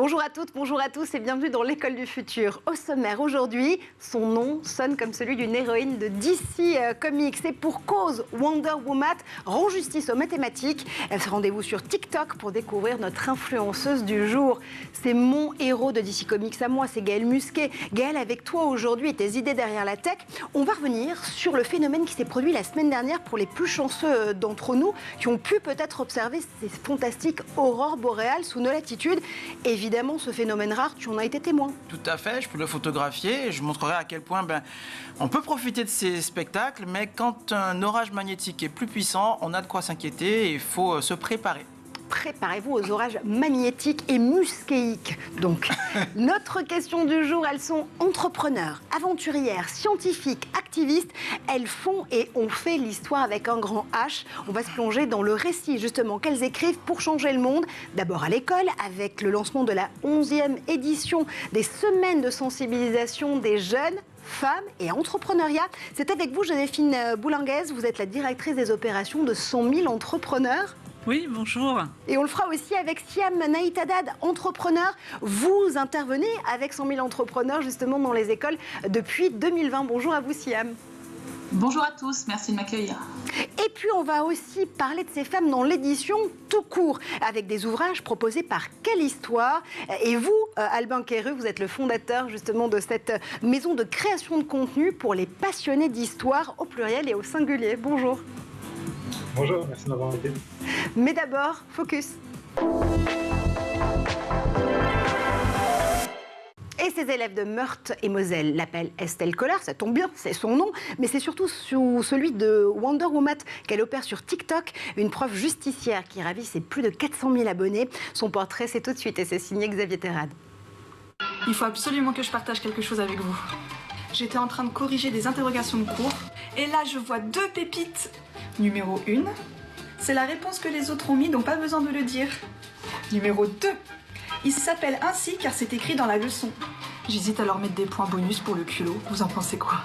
Bonjour à toutes, bonjour à tous et bienvenue dans l'école du futur. Au sommaire aujourd'hui, son nom sonne comme celui d'une héroïne de DC Comics. Et pour cause, Wonder Woman rend justice aux mathématiques. Elle se rendez-vous sur TikTok pour découvrir notre influenceuse du jour. C'est mon héros de DC Comics à moi, c'est Gaël Musquet. Gaël, avec toi aujourd'hui et tes idées derrière la tech, on va revenir sur le phénomène qui s'est produit la semaine dernière pour les plus chanceux d'entre nous qui ont pu peut-être observer ces fantastiques aurores boréales sous nos latitudes. Évidemment, ce phénomène rare, tu en as été témoin. Tout à fait, je peux le photographier et je montrerai à quel point on peut profiter de ces spectacles, mais quand un orage magnétique est plus puissant, on a de quoi s'inquiéter et il faut se préparer. Préparez-vous aux orages magnétiques et musquéiques. Donc, notre question du jour, elles sont entrepreneurs, aventurières, scientifiques, activistes. Elles font et ont fait l'histoire avec un grand H. On va se plonger dans le récit, justement, qu'elles écrivent pour changer le monde. D'abord à l'école, avec le lancement de la 11e édition des semaines de sensibilisation des jeunes, femmes et entrepreneuriat. C'est avec vous, Joséphine Boulinguez. Vous êtes la directrice des opérations de 100 000 entrepreneurs. Oui, bonjour. Et on le fera aussi avec Siam Naïtadad, entrepreneur. Vous intervenez avec 100 000 entrepreneurs justement dans les écoles depuis 2020. Bonjour à vous, Siam. Bonjour à tous, merci de m'accueillir. Et puis on va aussi parler de ces femmes dans l'édition tout court, avec des ouvrages proposés par Quelle Histoire. Et vous, Albin Quéreux, vous êtes le fondateur justement de cette maison de création de contenu pour les passionnés d'histoire au pluriel et au singulier. Bonjour. Bonjour, merci de m'avoir invité. Mais d'abord, focus. Et ses élèves de Meurthe et Moselle l'appellent Estelle Collard, ça tombe bien, c'est son nom, mais c'est surtout sous celui de Wonder Woman qu'elle opère sur TikTok, une prof justicière qui ravit ses plus de 400 000 abonnés. Son portrait, c'est tout de suite et c'est signé Xavier Terrade. Il faut absolument que je partage quelque chose avec vous. J'étais en train de corriger des interrogations de cours, et là je vois deux pépites. Numéro 1, c'est la réponse que les autres ont mis, donc pas besoin de le dire. Numéro 2, il s'appelle ainsi car c'est écrit dans la leçon. J'hésite à leur mettre des points bonus pour le culot, vous en pensez quoi ?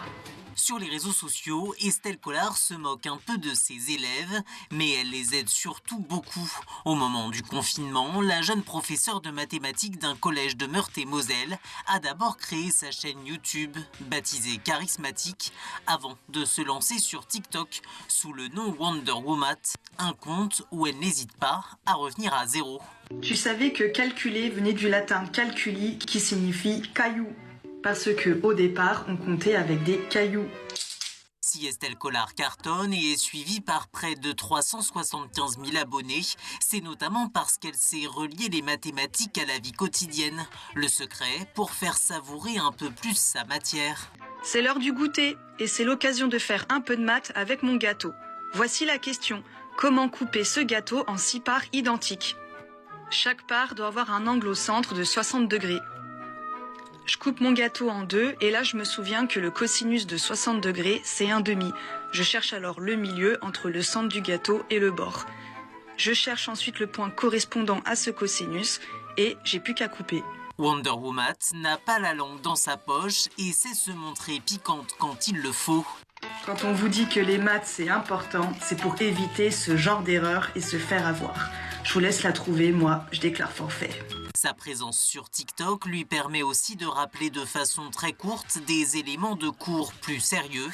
Sur les réseaux sociaux, Estelle Collard se moque un peu de ses élèves, mais elle les aide surtout beaucoup. Au moment du confinement, la jeune professeure de mathématiques d'un collège de Meurthe et Moselle a d'abord créé sa chaîne YouTube, baptisée Charismatique, avant de se lancer sur TikTok sous le nom Wonder Woman, un compte où elle n'hésite pas à revenir à zéro. Tu savais que calculer venait du latin calculi qui signifie caillou. Parce que au départ, on comptait avec des cailloux. Si Estelle Collard cartonne et est suivie par près de 375 000 abonnés, c'est notamment parce qu'elle sait relier les mathématiques à la vie quotidienne. Le secret pour faire savourer un peu plus sa matière. C'est l'heure du goûter et c'est l'occasion de faire un peu de maths avec mon gâteau. Voici la question. Comment couper ce gâteau en 6 parts identiques ? Chaque part doit avoir un angle au centre de 60 degrés. Je coupe mon gâteau en 2 et là je me souviens que le cosinus de 60 degrés c'est 1/2. Je cherche alors le milieu entre le centre du gâteau et le bord. Je cherche ensuite le point correspondant à ce cosinus et j'ai plus qu'à couper. Wonder Woman n'a pas la langue dans sa poche et sait se montrer piquante quand il le faut. Quand on vous dit que les maths c'est important, c'est pour éviter ce genre d'erreur et se faire avoir. Je vous laisse la trouver, moi je déclare forfait. Sa présence sur TikTok lui permet aussi de rappeler de façon très courte des éléments de cours plus sérieux,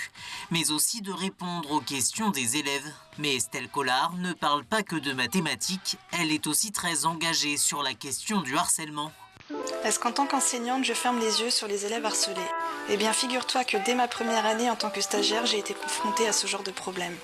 mais aussi de répondre aux questions des élèves. Mais Estelle Collard ne parle pas que de mathématiques, elle est aussi très engagée sur la question du harcèlement. Est-ce qu'en tant qu'enseignante, je ferme les yeux sur les élèves harcelés ? Eh bien, figure-toi que dès ma première année en tant que stagiaire, j'ai été confrontée à ce genre de problème.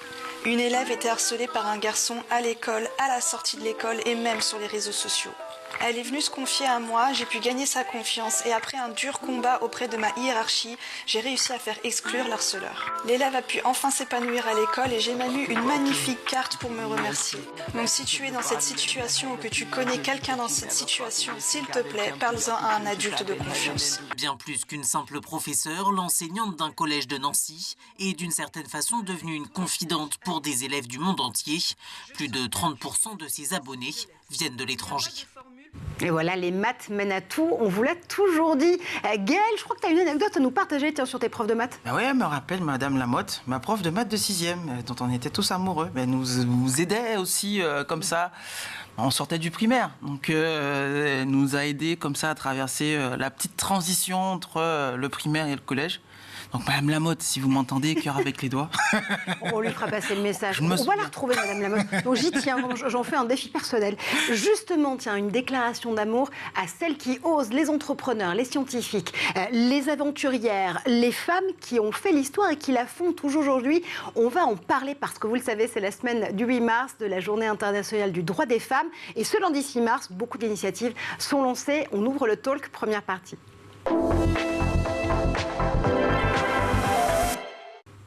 Une élève était harcelée par un garçon à l'école, à la sortie de l'école et même sur les réseaux sociaux. Elle est venue se confier à moi, j'ai pu gagner sa confiance et après un dur combat auprès de ma hiérarchie, j'ai réussi à faire exclure l'harceleur. L'élève a pu enfin s'épanouir à l'école et j'ai même eu une magnifique carte pour me remercier. Donc si tu es dans cette situation ou que tu connais quelqu'un dans cette situation, s'il te plaît, parle-en à un adulte de confiance. Bien plus qu'une simple professeure, l'enseignante d'un collège de Nancy est d'une certaine façon devenue une confidente pour des élèves du monde entier. Plus de 30% de ses abonnés viennent de l'étranger. Et voilà, les maths mènent à tout, on vous l'a toujours dit. Gaël, je crois que tu as une anecdote à nous partager sur tes profs de maths. Ah ouais, elle me rappelle Madame Lamotte, ma prof de maths de 6e, dont on était tous amoureux. Elle nous aidait aussi comme ça. On sortait du primaire, donc elle nous a aidés comme ça à traverser la petite transition entre le primaire et le collège. Donc Madame Lamotte, si vous m'entendez, cœur avec les doigts. On lui fera passer le message. On va la retrouver, Madame Lamotte. Donc j'y tiens, j'en fais un défi personnel. Justement, tiens, une déclaration d'amour à celles qui osent, les entrepreneurs, les scientifiques, les aventurières, les femmes qui ont fait l'histoire et qui la font toujours aujourd'hui. On va en parler parce que vous le savez, c'est la semaine du 8 mars, de la Journée internationale du droit des femmes. Et ce lundi 6 mars, beaucoup d'initiatives sont lancées. On ouvre le talk, première partie.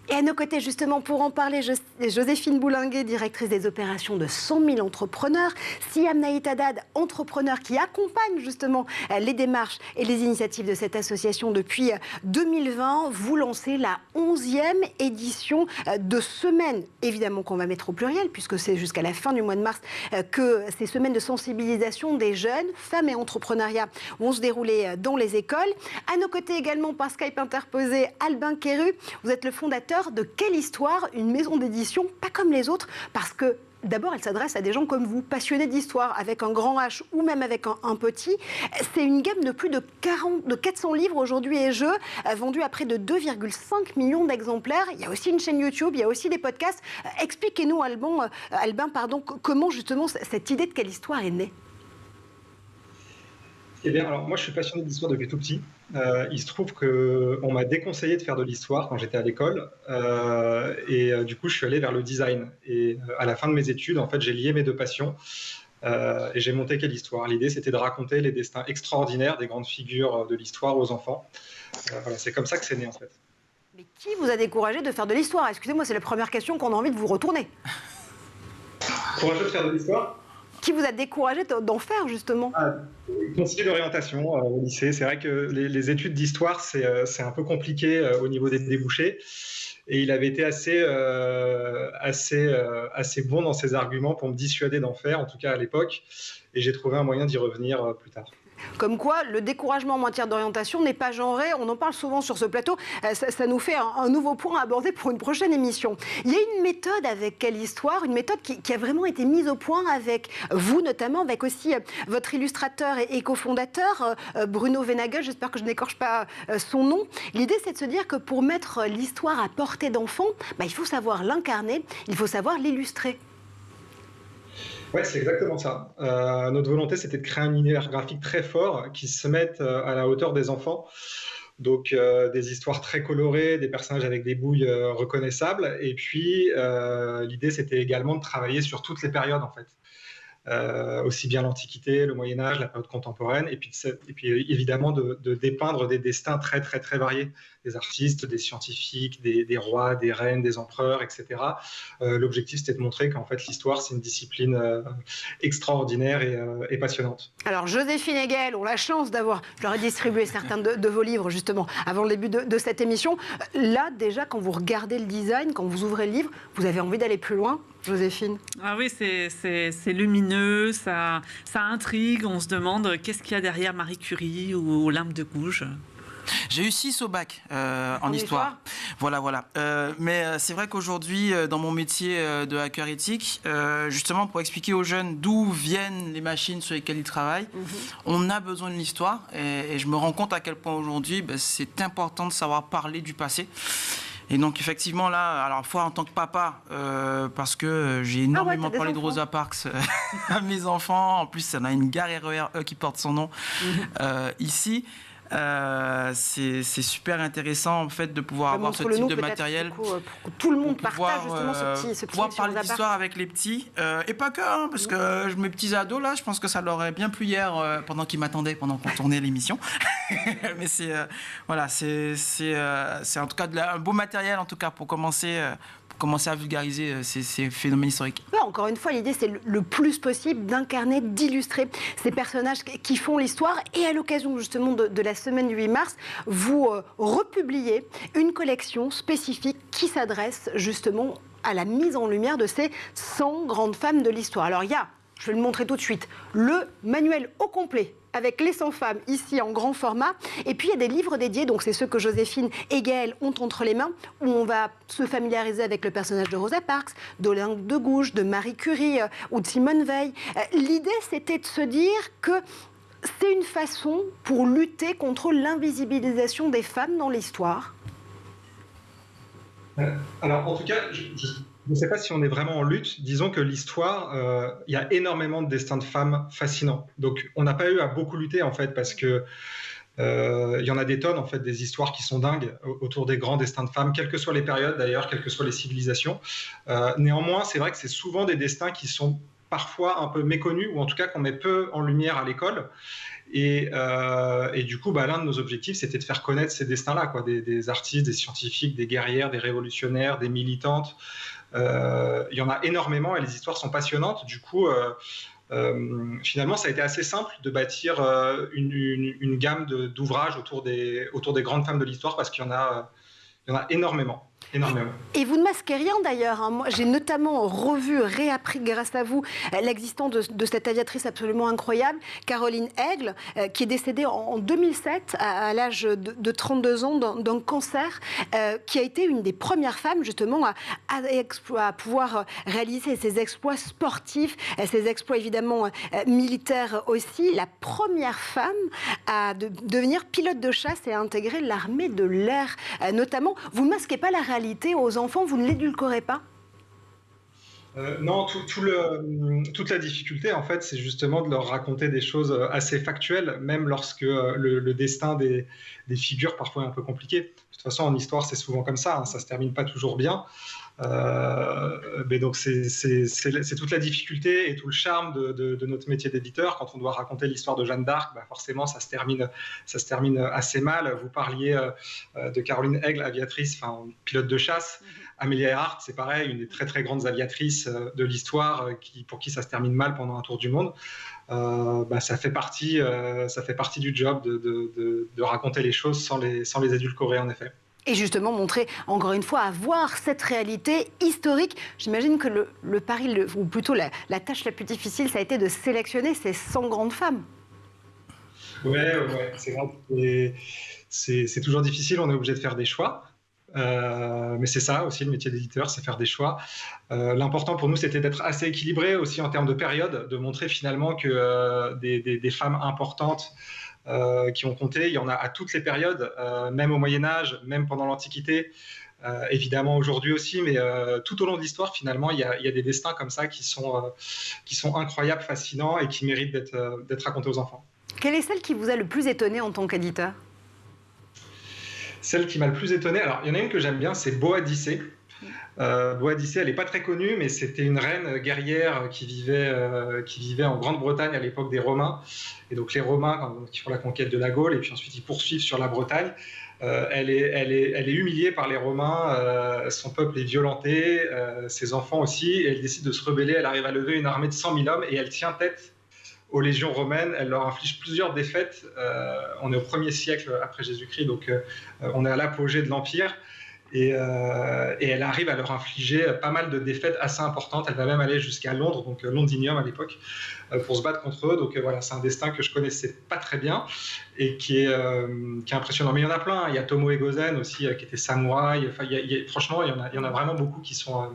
Et à nos côtés, justement, pour en parler, Joséphine Boulinguet, directrice des opérations de 100 000 entrepreneurs, Siam Naït Haddad, entrepreneur qui accompagne justement les démarches et les initiatives de cette association depuis 2020. Vous lancez la 11e édition de semaines, évidemment qu'on va mettre au pluriel, puisque c'est jusqu'à la fin du mois de mars que ces semaines de sensibilisation des jeunes, femmes et entrepreneuriat vont se dérouler dans les écoles. À nos côtés également, par Skype interposé, Albin Quéru, vous êtes le fondateur de Quelle Histoire, une maison d'édition pas comme les autres, parce que d'abord, elle s'adresse à des gens comme vous, passionnés d'histoire, avec un grand H ou même avec un petit. C'est une gamme de plus de 400 livres aujourd'hui et jeux, vendus à près de 2,5 millions d'exemplaires. Il y a aussi une chaîne YouTube, il y a aussi des podcasts. Expliquez-nous, Albin, comment justement cette idée de Quelle Histoire est née. Eh bien, alors moi, je suis passionné d'histoire depuis tout petit. Il se trouve qu'on m'a déconseillé de faire de l'histoire quand j'étais à l'école. Du coup, je suis allé vers le design. Et à la fin de mes études, en fait, j'ai lié mes deux passions. Et j'ai monté Quelle Histoire. L'idée, c'était de raconter les destins extraordinaires des grandes figures de l'histoire aux enfants. Voilà, c'est comme ça que c'est né, en fait. Mais qui vous a découragé de faire de l'histoire? Excusez-moi, c'est la première question qu'on a envie de vous retourner. Courageux de faire de l'histoire? Qui vous a découragé d'en faire, justement? Conseiller d'orientation au lycée. C'est vrai que les études d'histoire, c'est un peu compliqué au niveau des débouchés. Et il avait été assez bon dans ses arguments pour me dissuader d'en faire, en tout cas à l'époque. Et j'ai trouvé un moyen d'y revenir plus tard. Comme quoi, le découragement en matière d'orientation n'est pas genré. On en parle souvent sur ce plateau. Ça nous fait un nouveau point à aborder pour une prochaine émission. Il y a une méthode avec Quelle Histoire, une méthode qui a vraiment été mise au point avec vous, notamment, avec aussi votre illustrateur et cofondateur, Bruno Venagel. J'espère que je n'écorche pas son nom. L'idée, c'est de se dire que pour mettre l'histoire à portée d'enfant, il faut savoir l'incarner, il faut savoir l'illustrer. Ouais, c'est exactement ça. Notre volonté, c'était de créer un univers graphique très fort qui se mette à la hauteur des enfants. Donc, des histoires très colorées, des personnages avec des bouilles reconnaissables. Et puis, l'idée, c'était également de travailler sur toutes les périodes, en fait. Aussi bien l'Antiquité, le Moyen-Âge, la période contemporaine, et puis évidemment de dépeindre des destins très, très, très variés, des artistes, des scientifiques, des rois, des reines, des empereurs, etc. L'objectif, c'était de montrer qu'en fait, l'histoire, c'est une discipline extraordinaire et passionnante. Alors, Joséphine et Gaël ont la chance d'avoir, je leur ai distribué certains de vos livres, justement, avant le début de cette émission. Là, déjà, quand vous regardez le design, quand vous ouvrez le livre, vous avez envie d'aller plus loin, Joséphine? Ah oui, c'est lumineux, ça intrigue, on se demande qu'est-ce qu'il y a derrière Marie Curie ou Olympe de Gouges. J'ai eu 6 au bac en histoire. Voilà. Mais c'est vrai qu'aujourd'hui, dans mon métier de hacker éthique, justement pour expliquer aux jeunes d'où viennent les machines sur lesquelles ils travaillent, on a besoin de l'histoire. Et je me rends compte à quel point aujourd'hui, c'est important de savoir parler du passé. Et donc effectivement là, alors fois en tant que papa, parce que j'ai énormément parlé de Rosa Parks à mes enfants. En plus, on a une gare RER qui porte son nom ici. C'est super intéressant en fait de pouvoir avoir ce type de matériel pour que tout le monde partage justement ce petit pouvoir parler d'histoire avec les petits et pas que parce que mes petits ados là, je pense que ça leur aurait bien plu hier pendant qu'ils m'attendaient pendant qu'on tournait l'émission. Mais c'est en tout cas un beau matériel en tout cas pour commencer à vulgariser ces phénomènes historiques. Encore une fois, l'idée, c'est le plus possible d'incarner, d'illustrer ces personnages qui font l'histoire. Et à l'occasion, justement, de la semaine du 8 mars, vous republiez une collection spécifique qui s'adresse, justement, à la mise en lumière de ces 100 grandes femmes de l'histoire. Alors, il y a je vais le montrer tout de suite, le manuel au complet avec les 100 femmes, ici en grand format. Et puis, il y a des livres dédiés, donc c'est ceux que Joséphine et Gaëlle ont entre les mains, où on va se familiariser avec le personnage de Rosa Parks, d'Olympe de Gouges, de Marie Curie ou de Simone Veil. L'idée, c'était de se dire que c'est une façon pour lutter contre l'invisibilisation des femmes dans l'histoire. Alors, en tout cas, je ne sais pas si on est vraiment en lutte. Disons que l'histoire, il y a énormément de destins de femmes fascinants. Donc, on n'a pas eu à beaucoup lutter, en fait, parce que il y en a des tonnes, en fait, des histoires qui sont dingues autour des grands destins de femmes, quelles que soient les périodes, d'ailleurs, quelles que soient les civilisations. Néanmoins, c'est vrai que c'est souvent des destins qui sont parfois un peu méconnus, ou en tout cas qu'on met peu en lumière à l'école. Et du coup, l'un de nos objectifs, c'était de faire connaître ces destins-là, quoi, des artistes, des scientifiques, des guerrières, des révolutionnaires, des militantes. Il y en a énormément et les histoires sont passionnantes. Du coup, finalement, ça a été assez simple de bâtir une gamme d'ouvrages autour des grandes femmes de l'histoire parce qu'il y en a énormément. Et vous ne masquez rien d'ailleurs. Moi, j'ai notamment réappris grâce à vous l'existence de cette aviatrice absolument incroyable, Caroline Aigle, qui est décédée en 2007 à l'âge de 32 ans d'un cancer, qui a été une des premières femmes justement à pouvoir réaliser ses exploits sportifs, ses exploits évidemment militaires aussi. La première femme à devenir pilote de chasse et à intégrer l'armée de l'air notamment. Vous ne masquez pas la réalité aux enfants, vous ne l'édulcorez pas? Non, toute la difficulté, en fait, c'est justement de leur raconter des choses assez factuelles, même lorsque le destin des figures parfois est un peu compliqué. De toute façon, en histoire, c'est souvent comme ça, hein, ça ne se termine pas toujours bien. Mais donc c'est toute la difficulté et tout le charme de notre métier d'éditeur. Quand on doit raconter l'histoire de Jeanne d'Arc, forcément ça se termine assez mal. Vous parliez de Caroline Aigle, aviatrice, pilote de chasse. Amelia Earhart, c'est pareil, une des très très grandes aviatrices de l'histoire pour qui ça se termine mal pendant un tour du monde. Ça fait partie du job de raconter les choses sans les édulcorer, en effet. Et justement montrer, encore une fois, avoir cette réalité historique. J'imagine que le pari, ou plutôt la tâche la plus difficile, ça a été de sélectionner ces 100 grandes femmes. Ouais, c'est vrai. C'est toujours difficile, on est obligé de faire des choix. Mais c'est ça aussi, le métier d'éditeur, c'est faire des choix. L'important pour nous, c'était d'être assez équilibré aussi en termes de période, de montrer finalement que des femmes importantes qui ont compté, il y en a à toutes les périodes, même au Moyen-Âge, même pendant l'Antiquité, évidemment aujourd'hui aussi, mais tout au long de l'histoire, finalement, il y a des destins comme ça qui sont incroyables, fascinants et qui méritent d'être racontés aux enfants. Quelle est celle qui vous a le plus étonné en tant qu'éditeur ? Celle qui m'a le plus étonné, alors il y en a une que j'aime bien, c'est Boadicée. Boadicée, elle n'est pas très connue, mais c'était une reine guerrière qui vivait en Grande-Bretagne à l'époque des Romains. Et donc les Romains qui font la conquête de la Gaule, et puis ensuite ils poursuivent sur la Bretagne. Elle est humiliée par les Romains, son peuple est violenté, ses enfants aussi, et elle décide de se rebeller. Elle arrive à lever une armée de 100 000 hommes et elle tient tête aux légions romaines. Elle leur inflige plusieurs défaites. On est au 1er siècle après Jésus-Christ, donc on est à l'apogée de l'Empire. Et elle arrive à leur infliger pas mal de défaites assez importantes. Elle va même aller jusqu'à Londres, donc Londinium à l'époque, pour se battre contre eux. Donc voilà, c'est un destin que je connaissais pas très bien et qui est impressionnant. Mais il y en a plein. Il y a Tomoe Gozen aussi, qui était samouraï. Enfin, franchement, il y en a vraiment beaucoup qui sont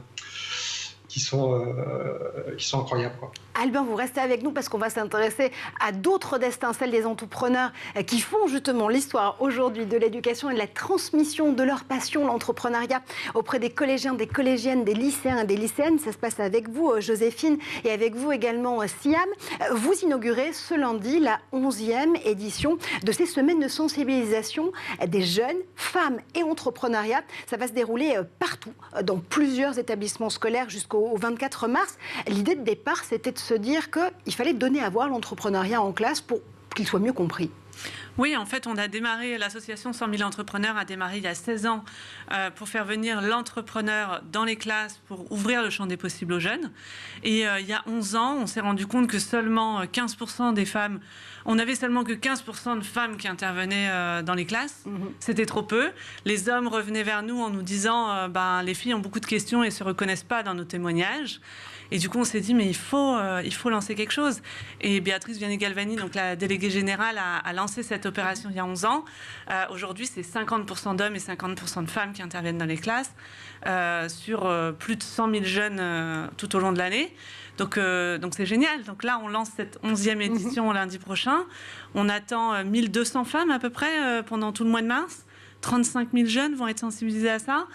incroyables, quoi. Albin, vous restez avec nous parce qu'on va s'intéresser à d'autres destins, celles des entrepreneurs qui font justement l'histoire aujourd'hui de l'éducation et de la transmission de leur passion, l'entrepreneuriat, auprès des collégiens, des collégiennes, des lycéens et des lycéennes. Ça se passe avec vous, Joséphine, et avec vous également, Siam. Vous inaugurez ce lundi la 11e édition de ces semaines de sensibilisation des jeunes, femmes et entrepreneuriat. Ça va se dérouler partout, dans plusieurs établissements scolaires jusqu'au 24 mars. L'idée de départ, c'était de se dire qu'il fallait donner à voir l'entrepreneuriat en classe pour qu'il soit mieux compris. Oui, en fait, on a démarré, l'association 100 000 entrepreneurs a démarré il y a 16 ans pour faire venir l'entrepreneur dans les classes pour ouvrir le champ des possibles aux jeunes. Et il y a 11 ans, on s'est rendu compte que seulement 15% des femmes, on n'avait seulement que 15% de femmes qui intervenaient dans les classes. C'était trop peu. Les hommes revenaient vers nous en nous disant les filles ont beaucoup de questions et ne se reconnaissent pas dans nos témoignages. Et du coup, on s'est dit, mais il faut lancer quelque chose. Et Béatrice Vianney-Galvani, donc la déléguée générale, a lancé cette opération il y a 11 ans. Aujourd'hui, c'est 50% d'hommes et 50% de femmes qui interviennent dans les classes, sur plus de 100 000 jeunes tout au long de l'année. Donc c'est génial. Donc là, on lance cette 11e édition lundi prochain. On attend 1200 femmes à peu près pendant tout le mois de mars. 35 000 jeunes vont être sensibilisés à ça.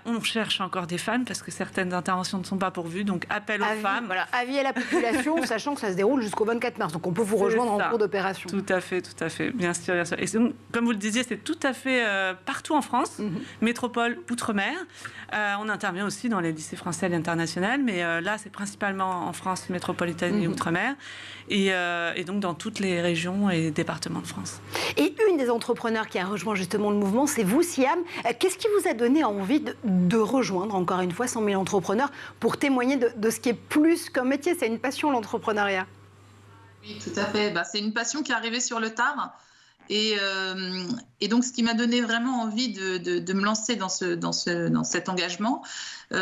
On cherche encore des femmes parce que certaines interventions ne sont pas pourvues. Donc, appel aux femmes. Voilà, avis à la population, sachant que ça se déroule jusqu'au 24 mars. Donc, on peut vous rejoindre en cours d'opération. Tout à fait. Bien sûr. Et comme vous le disiez, c'est tout à fait partout en France, métropole, outre-mer. On intervient aussi dans les lycées français à l'international, mais là, c'est principalement en France métropolitaine et outre-mer. Et donc, dans toutes les régions et départements de France. Et une des entrepreneurs qui a rejoint justement le mouvement, c'est vous, Siam. Qu'est-ce qui vous a donné envie de rejoindre, encore une fois, 100 000 entrepreneurs pour témoigner de ce qui est plus qu'un métier? C'est une passion, l'entrepreneuriat. Oui, tout à fait. C'est une passion qui est arrivée sur le tard. Et donc, ce qui m'a donné vraiment envie de me lancer dans cet engagement,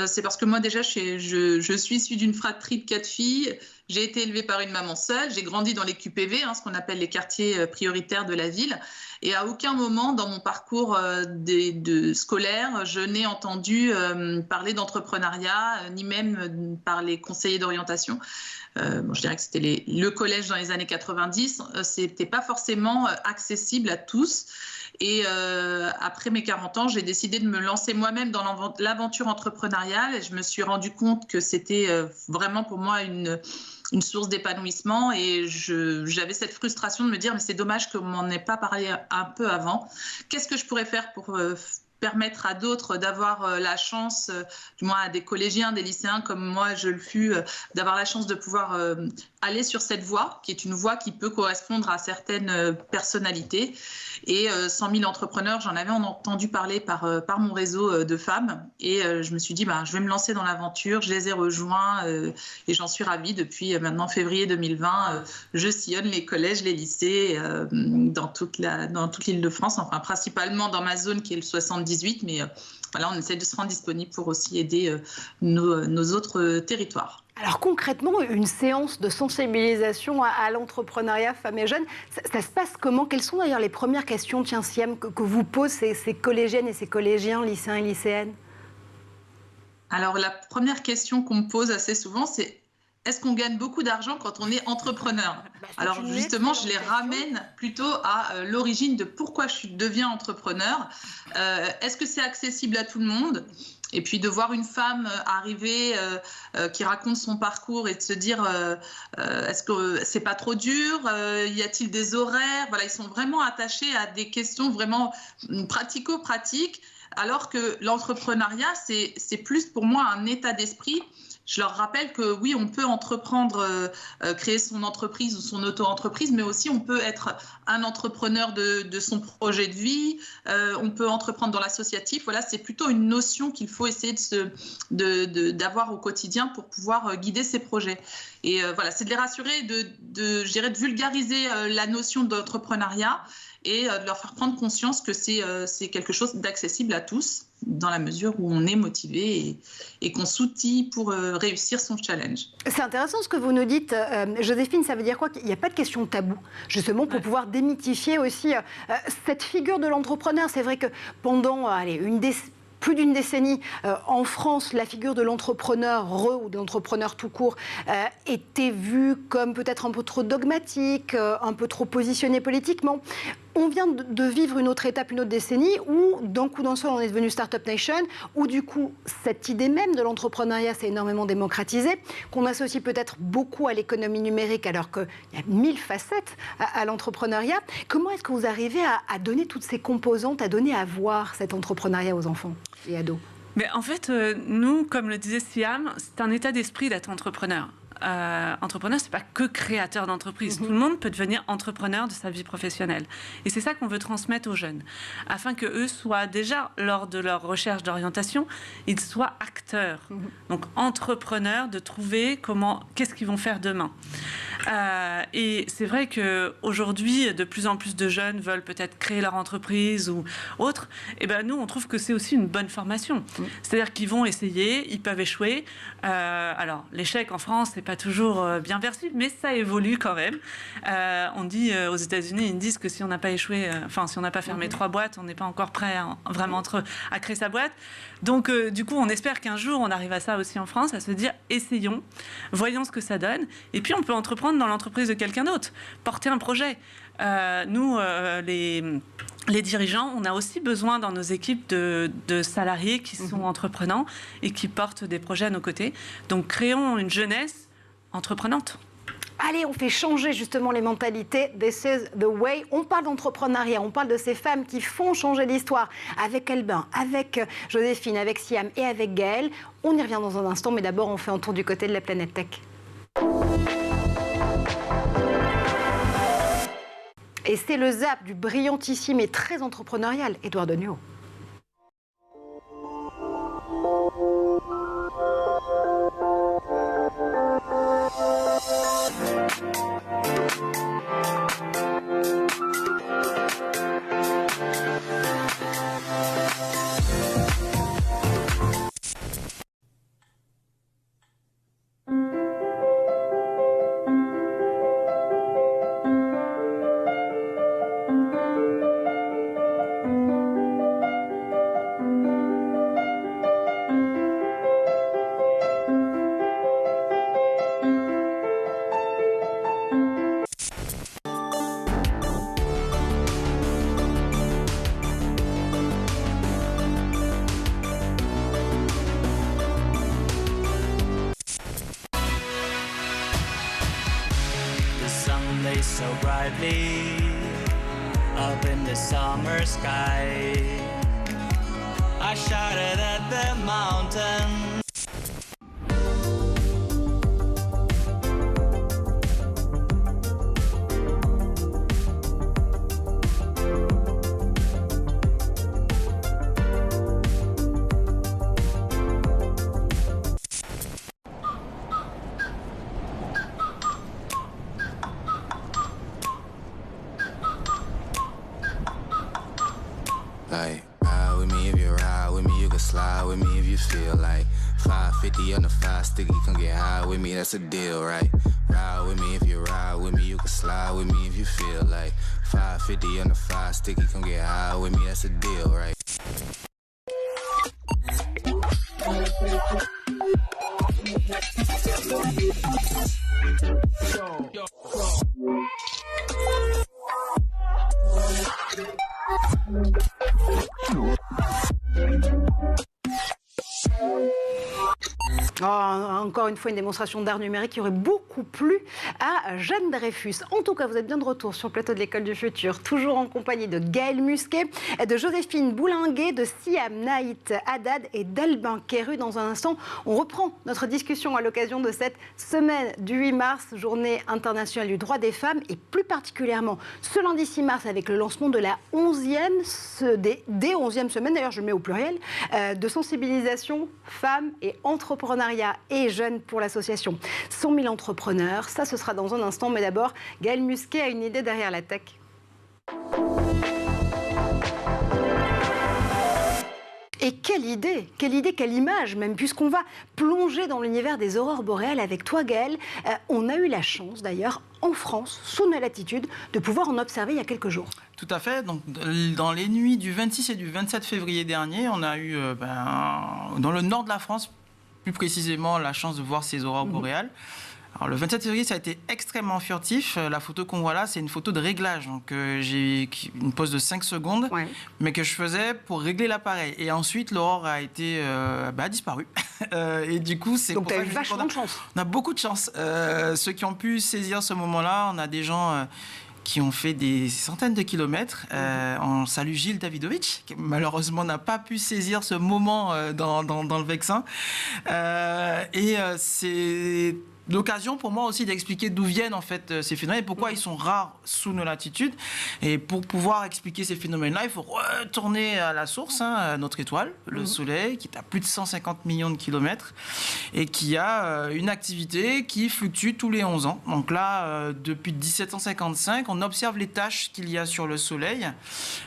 c'est parce que moi, déjà, je suis issue d'une fratrie de 4 filles. J'ai été élevée par une maman seule. J'ai grandi dans les QPV, ce qu'on appelle les quartiers prioritaires de la ville. Et à aucun moment dans mon parcours scolaire, je n'ai entendu parler d'entrepreneuriat, ni même par les conseillers d'orientation. Je dirais que c'était le collège dans les années 90. C'était pas forcément accessible à tous. Et après mes 40 ans, j'ai décidé de me lancer moi-même dans l'aventure entrepreneuriale. Et je me suis rendu compte que c'était vraiment pour moi une source d'épanouissement. Et j'avais cette frustration de me dire, mais c'est dommage qu'on m'en ait pas parlé un peu avant. Qu'est-ce que je pourrais faire pour permettre à d'autres d'avoir la chance, du moins à des collégiens, des lycéens comme moi je le fus, d'avoir la chance de pouvoir aller sur cette voie, qui est une voie qui peut correspondre à certaines personnalités. Et 100 000 entrepreneurs, j'en avais entendu parler par mon réseau de femmes. Et je me suis dit, je vais me lancer dans l'aventure. Je les ai rejoints et j'en suis ravie. Depuis maintenant février 2020, je sillonne les collèges, les lycées dans toute l'Île-de-France, enfin principalement dans ma zone qui est le 78. Mais voilà, on essaie de se rendre disponible pour aussi aider nos autres territoires. Alors concrètement, une séance de sensibilisation à l'entrepreneuriat femmes et jeunes, ça se passe comment? Quelles sont d'ailleurs les premières questions, Siam, que vous posent ces collégiennes et ces collégiens, lycéens et lycéennes? Alors la première question qu'on me pose assez souvent, c'est: est-ce qu'on gagne beaucoup d'argent quand on est entrepreneur? Alors justement, je les ramène plutôt à l'origine de pourquoi je deviens entrepreneur. Est-ce que c'est accessible à tout le monde? Et puis de voir une femme arriver qui raconte son parcours et de se dire est-ce que c'est pas trop dur? Y a-t-il des horaires? Voilà, ils sont vraiment attachés à des questions vraiment pratico-pratiques, alors que l'entrepreneuriat, c'est plus pour moi un état d'esprit. Je leur rappelle que oui, on peut entreprendre, créer son entreprise ou son auto-entreprise, mais aussi on peut être un entrepreneur de son projet de vie, on peut entreprendre dans l'associatif. Voilà, c'est plutôt une notion qu'il faut essayer d'avoir au quotidien pour pouvoir guider ses projets. Et voilà, c'est de les rassurer, je dirais de vulgariser la notion d'entrepreneuriat et de leur faire prendre conscience que c'est quelque chose d'accessible à tous, dans la mesure où on est motivé et qu'on s'outille pour réussir son challenge. C'est intéressant ce que vous nous dites, Joséphine. Ça veut dire quoi? Qu'il n'y a pas de question tabou, justement, pour pouvoir démythifier aussi cette figure de l'entrepreneur. C'est vrai que pendant plus d'une décennie, en France, la figure de l'entrepreneur ou de l'entrepreneur tout court était vue comme peut-être un peu trop dogmatique, un peu trop positionnée politiquement. On vient de vivre une autre étape, une autre décennie, où d'un coup d'un seul, on est devenu Startup Nation, où du coup, cette idée même de l'entrepreneuriat s'est énormément démocratisée, qu'on associe peut-être beaucoup à l'économie numérique, alors qu'il y a 1000 facettes à l'entrepreneuriat. Comment est-ce que vous arrivez à donner toutes ces composantes, à donner à voir cet entrepreneuriat aux enfants et ados? Mais en fait, nous, comme le disait Siam, c'est un état d'esprit d'être entrepreneur. Entrepreneur, c'est pas que créateur d'entreprise. Tout le monde peut devenir entrepreneur de sa vie professionnelle. Et c'est ça qu'on veut transmettre aux jeunes, afin que eux soient déjà, lors de leur recherche d'orientation, ils soient acteurs. Donc entrepreneurs, de trouver qu'est-ce qu'ils vont faire demain. Et c'est vrai qu'aujourd'hui, de plus en plus de jeunes veulent peut-être créer leur entreprise ou autre. Et ben nous, on trouve que c'est aussi une bonne formation. C'est-à-dire qu'ils vont essayer, ils peuvent échouer. Alors, l'échec en France, c'est pas toujours bien perçu, mais ça évolue quand même. On dit aux États-Unis, ils disent que si on n'a pas échoué, si on n'a pas fermé 3 boîtes, on n'est pas encore prêt vraiment à créer sa boîte. Donc, du coup, on espère qu'un jour, on arrive à ça aussi en France, à se dire, essayons, voyons ce que ça donne. Et puis, on peut entreprendre dans l'entreprise de quelqu'un d'autre, porter un projet. Nous, les dirigeants, on a aussi besoin dans nos équipes de salariés qui sont entreprenants et qui portent des projets à nos côtés. Donc, créons une jeunesse entreprenante. Allez, on fait changer justement les mentalités. This is the way. On parle d'entrepreneuriat, on parle de ces femmes qui font changer l'histoire avec Albin, avec Joséphine, avec Siam et avec Gaëlle. On y revient dans un instant, mais d'abord, on fait un tour du côté de la planète tech. Et c'est le zap du brillantissime et très entrepreneurial Édouard Degnaud. So brightly up in the summer sky, I shouted at the mountain. Like, ride with me if you ride with me, you can slide with me if you feel like 550 on the 5 sticky, come get high with me, that's a deal, right? Ride with me if you ride with me, you can slide with me if you feel like 550 on the 5 sticky, come get high with me, that's a deal, right? Oh, encore une fois, une démonstration d'art numérique qui aurait beaucoup plu à Jeanne Dreyfus. En tout cas, vous êtes bien de retour sur le plateau de l'École du Futur, toujours en compagnie de Gaëlle Musquet, de Joséphine Boulinguet, de Siam Naït Haddad et d'Albin Quéru. Dans un instant, on reprend notre discussion à l'occasion de cette semaine du 8 mars, journée internationale du droit des femmes, et plus particulièrement ce lundi 6 mars avec le lancement de la 11e semaine, d'ailleurs je le mets au pluriel, de sensibilisation femmes et entrepreneuriat et jeunes pour l'association 100 000 entrepreneurs. Ça, ce sera dans un instant. Mais d'abord, Gaëlle Musquet a une idée derrière la tech. Et quelle idée, quelle image même, puisqu'on va plonger dans l'univers des aurores boréales avec toi, Gaëlle. On a eu la chance, d'ailleurs, en France, sous nos latitudes, de pouvoir en observer il y a quelques jours. Tout à fait. Donc, dans les nuits du 26 et du 27 février dernier, on a eu, dans le nord de la France, plus précisément, la chance de voir ces aurores boréales. Alors, le 27 février, ça a été extrêmement furtif. La photo qu'on voit là, c'est une photo de réglage. Donc, j'ai une pause de 5 secondes, mais que je faisais pour régler l'appareil. Et ensuite, l'aurore a été disparue. Et du coup, c'est donc, tu as eu vachement de chance. On a beaucoup de chance. Ceux qui ont pu saisir ce moment-là, on a des gens qui ont fait des centaines de kilomètres. On salue Gilles Davidovich, qui malheureusement n'a pas pu saisir ce moment dans le Vexin. C'est l'occasion pour moi aussi d'expliquer d'où viennent en fait ces phénomènes et pourquoi ils sont rares sous nos latitudes. Et pour pouvoir expliquer ces phénomènes-là, il faut retourner à la source, notre étoile, le Soleil, qui est à plus de 150 millions de kilomètres et qui a une activité qui fluctue tous les 11 ans. Donc là, depuis 1755, on observe les tâches qu'il y a sur le Soleil.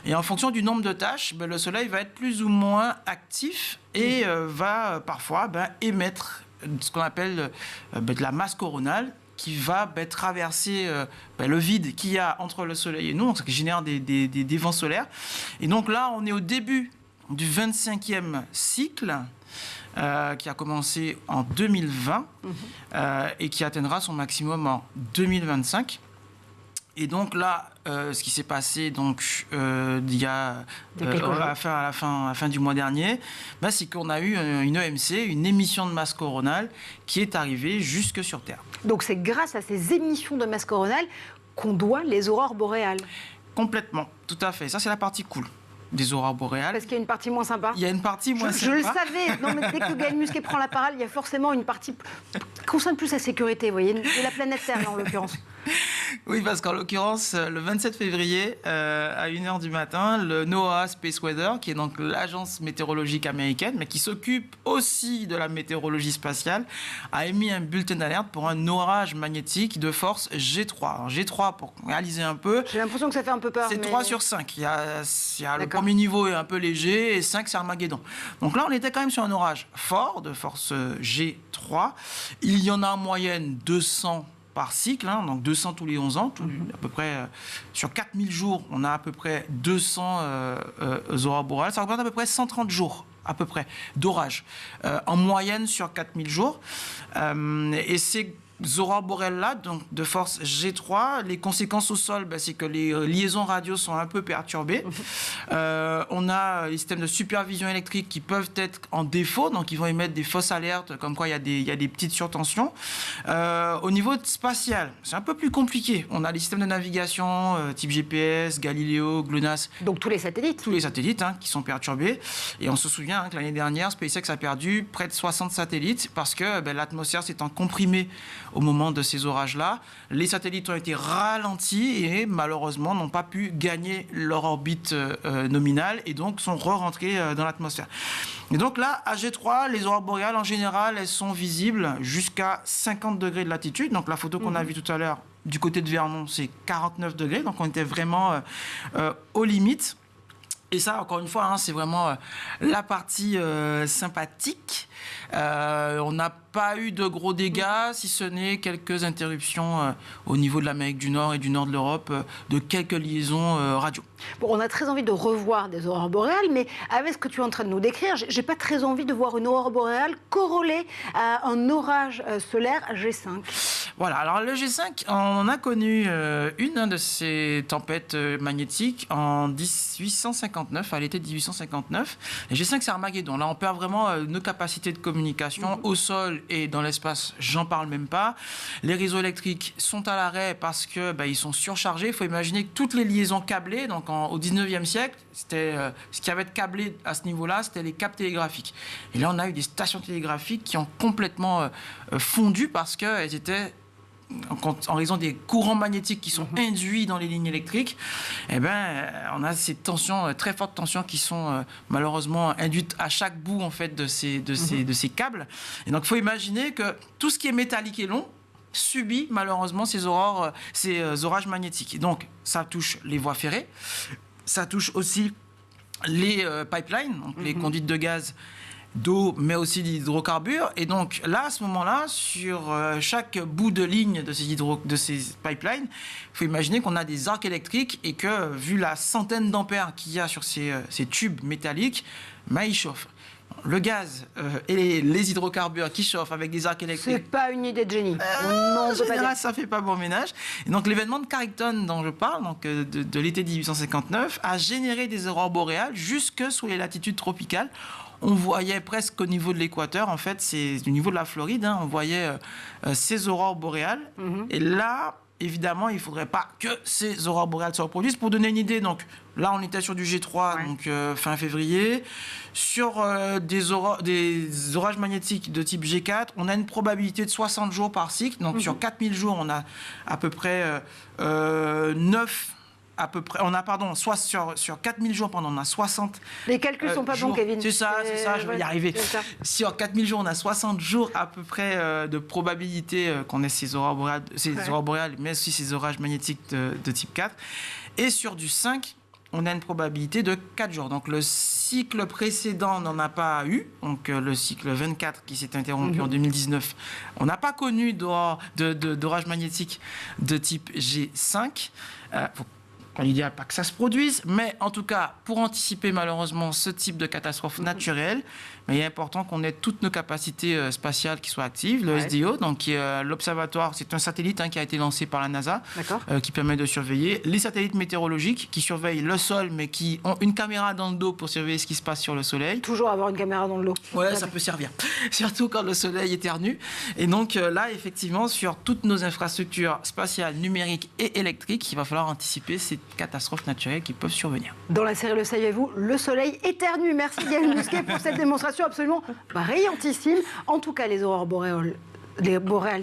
Et en fonction du nombre de tâches, le Soleil va être plus ou moins actif et va parfois émettre ce qu'on appelle de la masse coronale qui va traverser le vide qu'il y a entre le Soleil et nous, donc ça génère des vents solaires. Et donc là, on est au début du 25e cycle qui a commencé en 2020 et qui atteindra son maximum en 2025. Et donc là, ce qui s'est passé il y a à la fin du mois dernier, c'est qu'on a eu une EMC, une émission de masse coronale, qui est arrivée jusque sur Terre. Donc c'est grâce à ces émissions de masse coronale qu'on doit les aurores boréales. Complètement, tout à fait. Ça, c'est la partie cool des aurores boréales. Parce qu'il y a une partie moins sympa. Il y a une partie moins sympa. Je le savais. Non, mais dès que Gaël Musquet prend la parole, il y a forcément une partie qui concerne plus la sécurité, vous voyez, de la planète Terre, là, en l'occurrence. Oui, parce qu'en l'occurrence, le 27 février, à 1h du matin, le NOAA Space Weather, qui est donc l'agence météorologique américaine, mais qui s'occupe aussi de la météorologie spatiale, a émis un bulletin d'alerte pour un orage magnétique de force G3. Alors, G3, pour réaliser un peu... J'ai l'impression que ça fait un peu peur. C'est 3 sur 5. Il y a le premier niveau est un peu léger et 5, c'est Armageddon. Donc là, on était quand même sur un orage fort, de force G3. Il y en a en moyenne 200 par cycle, donc 200 tous les 11 ans, à peu près sur 4000 jours, on a à peu près 200 aurores boréales. Ça représente à peu près 130 jours à peu près d'orage en moyenne sur 4000 jours. Et ces aurores boréales-là, donc de force G3, les conséquences au sol, c'est que les liaisons radio sont un peu perturbées. On a les systèmes de supervision électrique qui peuvent être en défaut, donc ils vont émettre des fausses alertes, comme quoi il y a des petites surtensions. Au niveau spatial, c'est un peu plus compliqué. On a les systèmes de navigation type GPS, Galileo, GLONASS. Donc tous les satellites. Tous les satellites qui sont perturbés. Et on se souvient que l'année dernière, SpaceX a perdu près de 60 satellites parce que l'atmosphère s'étant comprimée au moment de ces orages-là. Les satellites ont été ralentis et malheureusement n'ont pas pu gagner leur orbite nominale et donc sont re-rentrés dans l'atmosphère. Et donc là, à G3, les aurores boréales, en général, elles sont visibles jusqu'à 50 degrés de latitude. Donc la photo qu'on a vue tout à l'heure, du côté de Vernon, c'est 49 degrés. Donc on était vraiment aux limites. Et ça, encore une fois, c'est vraiment la partie sympathique. On n'a pas eu de gros dégâts, si ce n'est quelques interruptions au niveau de l'Amérique du Nord et du nord de l'Europe, de quelques liaisons radio. Bon, on a très envie de revoir des aurores boréales, mais avec ce que tu es en train de nous décrire, j'ai pas très envie de voir une aurore boréale corrélée à un orage solaire G5. Voilà, alors le G5, on a connu une de ces tempêtes magnétiques en 1859, à l'été 1859. Le G5, c'est Armageddon. Là, on perd vraiment nos capacités de communication au sol et dans l'espace, j'en parle même pas. Les réseaux électriques sont à l'arrêt parce que ils sont surchargés. Il faut imaginer que toutes les liaisons câblées, donc au 19e siècle, c'était ce qui avait été câblé à ce niveau-là, c'était les câbles télégraphiques. Et là, on a eu des stations télégraphiques qui ont complètement fondu parce qu'elles étaient en raison des courants magnétiques qui sont induits dans les lignes électriques, on a ces tensions, très fortes tensions qui sont malheureusement induites à chaque bout en fait de ces câbles. Et donc il faut imaginer que tout ce qui est métallique et long subit malheureusement ces orages magnétiques. Et donc ça touche les voies ferrées, ça touche aussi les pipelines, donc les conduites de gaz, d'eau, mais aussi d'hydrocarbures. Et donc là, à ce moment-là, sur chaque bout de ligne de ces pipelines, il faut imaginer qu'on a des arcs électriques et que, vu la centaine d'ampères qu'il y a sur ces tubes métalliques, ils chauffent. Le gaz et les hydrocarbures qui chauffent avec des arcs électriques... C'est pas une idée de génie. Non, en général, ça fait pas bon ménage. Et donc l'événement de Carrington dont je parle, donc, de l'été 1859, a généré des aurores boréales jusque sous les latitudes tropicales. On voyait presque au niveau de l'équateur, en fait, c'est au niveau de la Floride, on voyait ces aurores boréales. Et là, évidemment, il ne faudrait pas que ces aurores boréales se reproduisent. Pour donner une idée, donc là, on était sur du G3, donc fin février. Sur des orages magnétiques de type G4, on a une probabilité de 60 jours par cycle. Donc sur 4000 jours, on a à peu près 9... soit sur 4000 jours, on a 60. Les calculs sont pas bons, Kevin. C'est ça, je vais y arriver. Sur 4000 jours, on a 60 jours à peu près de probabilité qu'on ait ces aurores boréales, mais aussi ces orages magnétiques de type 4. Et sur du 5, on a une probabilité de 4 jours. Donc le cycle précédent n'en a pas eu, donc le cycle 24 qui s'est interrompu en 2019, on n'a pas connu d'orage magnétique de type G5. L'idéal, pas que ça se produise, mais en tout cas, pour anticiper malheureusement ce type de catastrophe naturelle, mais il est important qu'on ait toutes nos capacités spatiales qui soient actives. Le SDO, donc l'observatoire, c'est un satellite qui a été lancé par la NASA, qui permet de surveiller les satellites météorologiques qui surveillent le sol, mais qui ont une caméra dans le dos pour surveiller ce qui se passe sur le soleil. Toujours avoir une caméra dans le dos. Ouais, ça peut servir, surtout quand le soleil éternue. Et donc là, effectivement, sur toutes nos infrastructures spatiales, numériques et électriques, il va falloir anticiper ces catastrophes naturelles qui peuvent survenir. Dans la série Le saviez-vous, le soleil éternue. Merci Gaël Mousquet pour cette démonstration absolument brillantissime. En tout cas, les aurores boréales,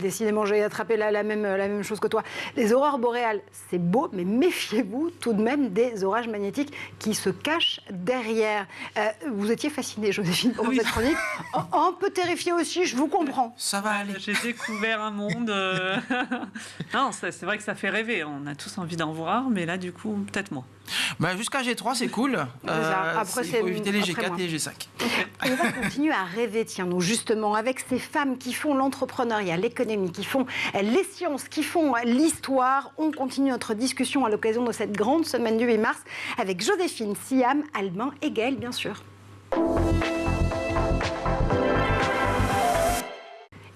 décidément, j'ai attrapé la même chose que toi. Les aurores boréales, c'est beau, mais méfiez-vous tout de même des orages magnétiques qui se cachent derrière. Vous étiez fascinée, Joséphine, pendant cette chronique. Un peu terrifiée aussi, je vous comprends. Ça va aller. J'ai découvert un monde... Non, c'est vrai que ça fait rêver. On a tous envie d'en voir, mais là, du coup, peut-être moins. Jusqu'à G3, c'est cool. Après, il faut éviter les G4 et les G5. On va continuer à rêver, nous justement, avec ces femmes qui font l'entrepreneuriat, l'économie, qui font les sciences, qui font l'histoire. On continue notre discussion à l'occasion de cette grande semaine du 8 mars avec Joséphine, Siam, Albin et Gaël, bien sûr.